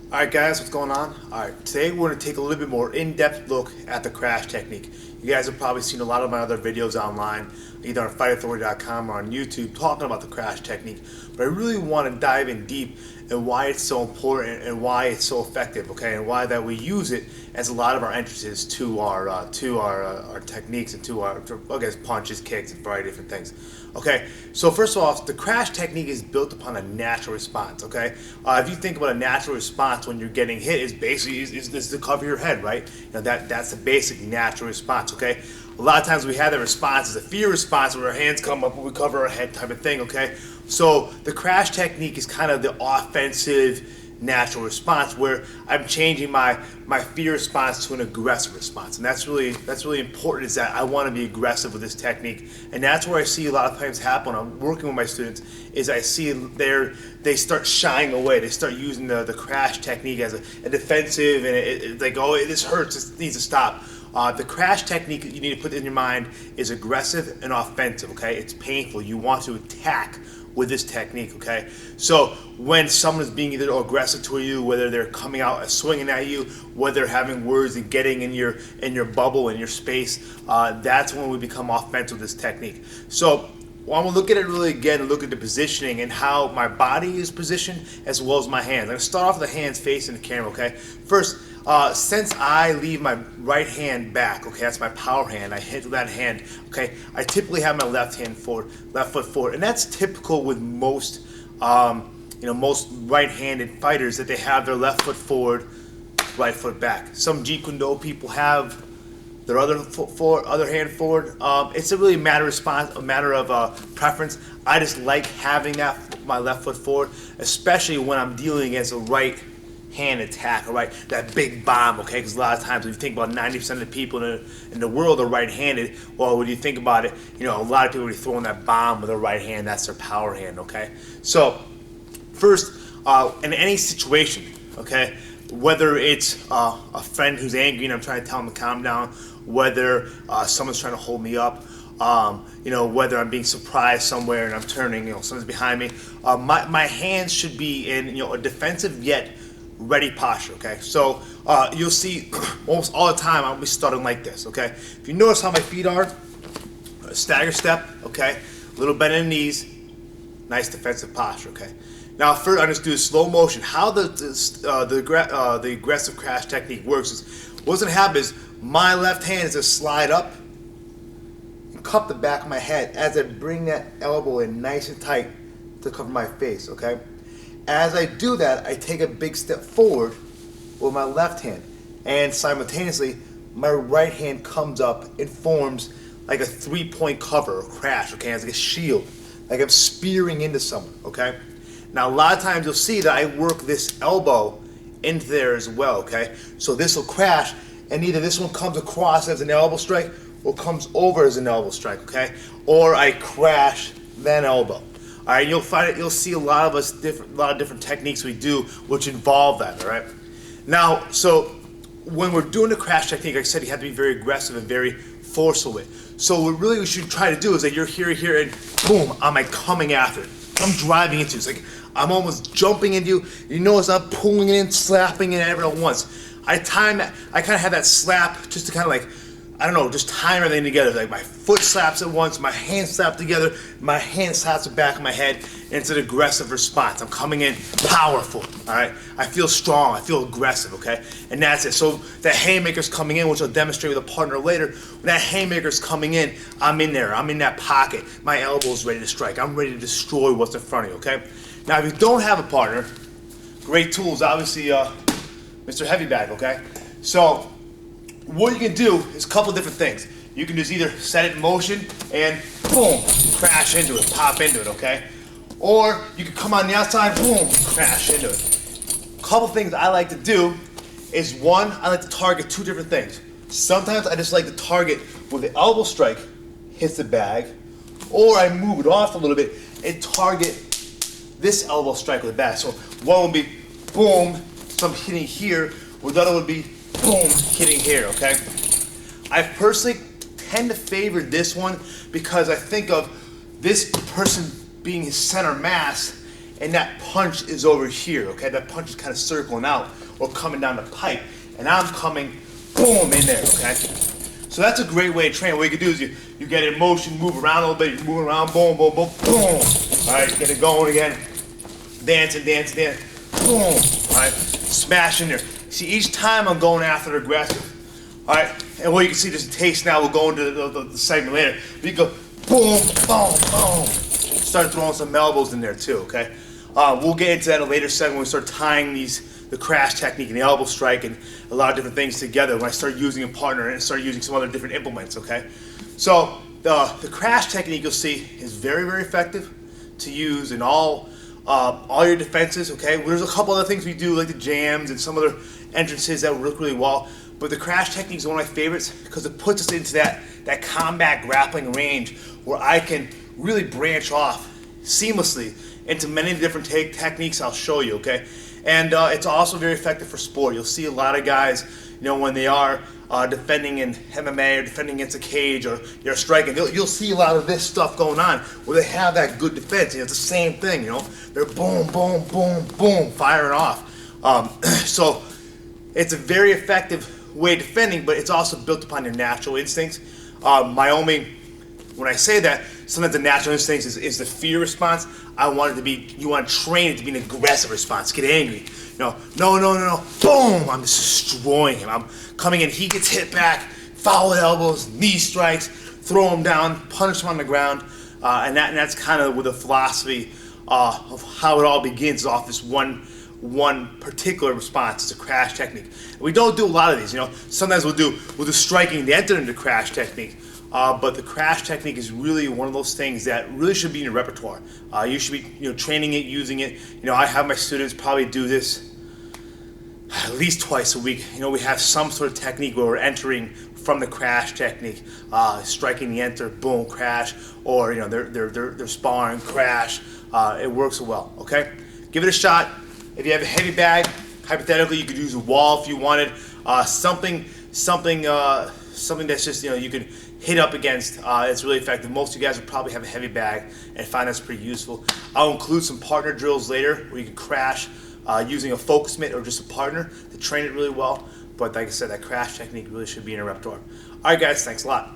Alright guys, what's going on? Alright, today we're going to take a little bit more in-depth look at the crash technique. You guys have probably seen a lot of my other videos online, either on FightAuthority.com or on YouTube, talking about the crash technique. But I really want to dive in deep and why it's so important and why it's so effective, okay? And why that we use it as a lot of our entrances to our techniques and to our, I guess, punches, kicks, and a variety of different things. Okay, so first of all, the crash technique is built upon a natural response, okay? If you think about a natural response when you're getting hit, is basically is to cover your head, right? You know, that's the basic natural response, okay? A lot of times we have that response as a fear response where our hands come up and we cover our head type of thing, okay? So the crash technique is kind of the offensive natural response where I'm changing my fear response to an aggressive response, and that's really important. Is that I want to be aggressive with this technique, and that's where I see a lot of times happen when I'm working with my students. Is I see they start shying away. They start using the crash technique as a defensive, and they go, this hurts. This needs to stop. The crash technique that you need to put in your mind is aggressive and offensive. Okay, it's painful. You want to attack with this technique, okay? So when someone is being either aggressive to you, whether they're coming out and swinging at you, whether they're having words and getting in your bubble, in your space, that's when we become offensive with this technique. So I'm gonna look at it really again and look at the positioning and how my body is positioned as well as my hands. I'm gonna start off with the hands facing the camera, okay? First, since I leave my right hand back, okay, that's my power hand, I hit with that hand, okay, I typically have my left foot forward, and that's typical with most, most right-handed fighters, that they have their left foot forward, right foot back. Some Jeet Kune Do people have their other foot forward, other hand forward. It's a really matter of preference. I just like having my left foot forward, especially when I'm dealing against a right hand attack, all right, that big bomb, okay? Because a lot of times when you think about 90% of the people in the world are right-handed, well, when you think about it, a lot of people are throwing that bomb with their right hand. That's their power hand, okay? So first, in any situation, okay, whether it's a friend who's angry and I'm trying to tell him to calm down, whether someone's trying to hold me up, whether I'm being surprised somewhere and I'm turning, someone's behind me, my hands should be in, a defensive yet ready posture, okay? So you'll see almost all the time I'll be starting like this, okay? If you notice how my feet are, a stagger step, okay? A little bend in the knees, nice defensive posture, okay? Now first, I'm just do a slow motion. How the aggressive crash technique works is, what's gonna happen is my left hand is to slide up and cup the back of my head as I bring that elbow in nice and tight to cover my face, okay? As I do that, I take a big step forward with my left hand, and simultaneously, my right hand comes up and forms like a three-point cover or crash, okay? It's like a shield, like I'm spearing into someone, okay? Now, a lot of times you'll see that I work this elbow into there as well, okay? So this will crash, and either this one comes across as an elbow strike or comes over as an elbow strike, okay? Or I crash, then elbow. All right, you'll see a lot of different techniques we do which involve that. All right. Now, so when we're doing the crash technique, like I said, you have to be very aggressive and very forceful with it. So what really we should try to do is that you're here, and boom, I'm like coming after it. I'm driving into it. It's like I'm almost jumping into you. You notice I'm pulling it in, slapping it at once. I kind of have that slap just to kind of like, I don't know, just time everything together. Like my foot slaps at once, my hands slap together, my hand slaps the back of my head, and it's an aggressive response. I'm coming in powerful, all right? I feel strong, I feel aggressive, okay? And that's it. So the haymaker's coming in, which I'll demonstrate with a partner later. When that haymaker's coming in, I'm in there, I'm in that pocket. My elbow's ready to strike. I'm ready to destroy what's in front of you, okay? Now, if you don't have a partner, great tools, obviously, Mr. Heavy Bag, okay? So, what you can do is a couple different things. You can just either set it in motion and boom, crash into it, pop into it, okay? Or you can come on the outside, boom, crash into it. A couple things I like to do is, one, I like to target two different things. Sometimes I just like to target where the elbow strike hits the bag, or I move it off a little bit and target this elbow strike with the bag. So one would be boom, so I'm hitting here, or the other would be boom, hitting here, okay? I personally tend to favor this one because I think of this person being his center mass and that punch is over here, okay? That punch is kind of circling out or coming down the pipe, and I'm coming, boom, in there, okay? So that's a great way to train. What you can do is you get it in motion, move around a little bit, you move around, boom, boom, boom, boom. All right, get it going again. Dancing, dancing, dancing, boom. All right, smash in there. See, each time I'm going after the aggressive. All right, and what you can see, there's a taste now. We'll go into the segment later. We go boom, boom, boom. Start throwing some elbows in there too, okay? We'll get into that in a later segment when we start tying the crash technique and the elbow strike and a lot of different things together when I start using a partner and start using some other different implements, okay? So the crash technique, you'll see, is very, very effective to use in all your defenses, okay? Well, there's a couple other things we do, like the jams and some other entrances that work really well, but the crash technique is one of my favorites because it puts us into that combat grappling range where I can really branch off seamlessly into many different techniques I'll show you, okay? And it's also very effective for sport. You'll see a lot of guys, when they are defending in MMA or defending against a cage or you're striking, you'll see a lot of this stuff going on where they have that good defense. It's the same thing, they're boom, boom, boom, boom, firing off. So it's a very effective way of defending, but it's also built upon your natural instincts. When I say that, sometimes the natural instinct is the fear response. You want to train it to be an aggressive response. Get angry. No. Boom! I'm destroying him. I'm coming in. He gets hit back. Foul elbows, knee strikes, throw him down, punish him on the ground. And that's kind of with the philosophy of how it all begins off this one particular response. It's a crash technique. We don't do a lot of these. Sometimes we'll do striking to enter into crash technique. But the crash technique is really one of those things that really should be in your repertoire. You should be, training it, using it. I have my students probably do this at least twice a week. We have some sort of technique where we're entering from the crash technique, striking the enter, boom, crash, or they're sparring, crash. It works well. Okay, give it a shot. If you have a heavy bag, hypothetically, you could use a wall if you wanted. Something that's just you can hit up against. It's really effective. Most of you guys will probably have a heavy bag and find that's pretty useful. I'll include some partner drills later where you can crash using a focus mitt or just a partner to train it really well. But like I said, that crash technique really should be in a repertoire. All right, guys, thanks a lot.